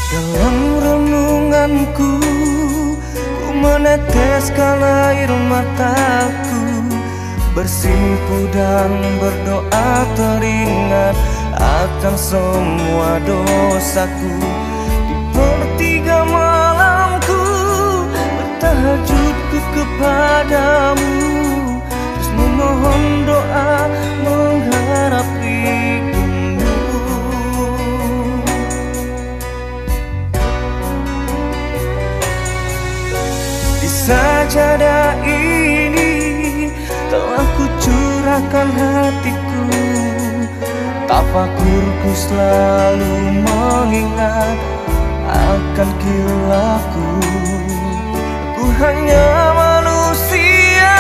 Dalam renunganku, ku meneteskan air mataku, bersimpu dan berdoa teringat akan semua dosaku. Di pertiga malamku, bertahajudku kepadamu, terus memohon doa mengharap ridhomu. Di sajadah ini telah kucurahkan hatiku, tafakurku selalu mengingat akan kilaku. Ku hanya manusia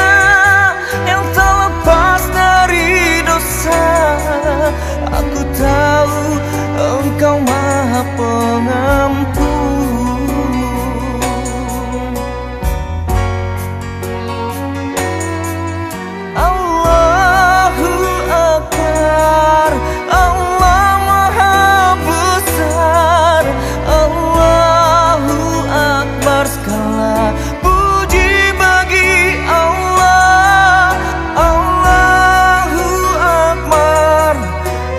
yang tak lepas dari dosa. Aku tahu Engkau Maha Pengampun. Allahu Akbar, Allah Maha Besar. Allahu Akbar, segala puji bagi Allah. Allahu Akbar,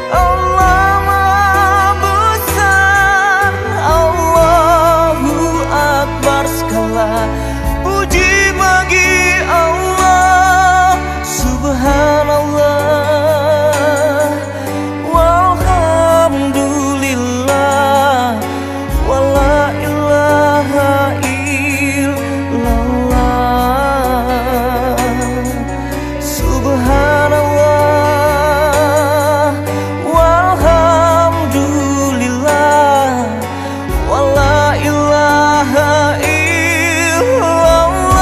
Allah Maha Besar. Allahu Akbar, segala puji bagi Allah. Subhanallah walhamdulillah wala ilaha illallah. Subhanallah walhamdulillah wala ilaha illallah.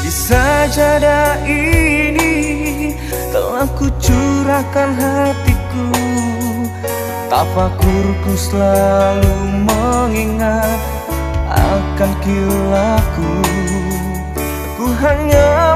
Di sajadah ini telah kucurahkan hatiku, tafakurku selalu mengingat akan kilaku. Ku hanya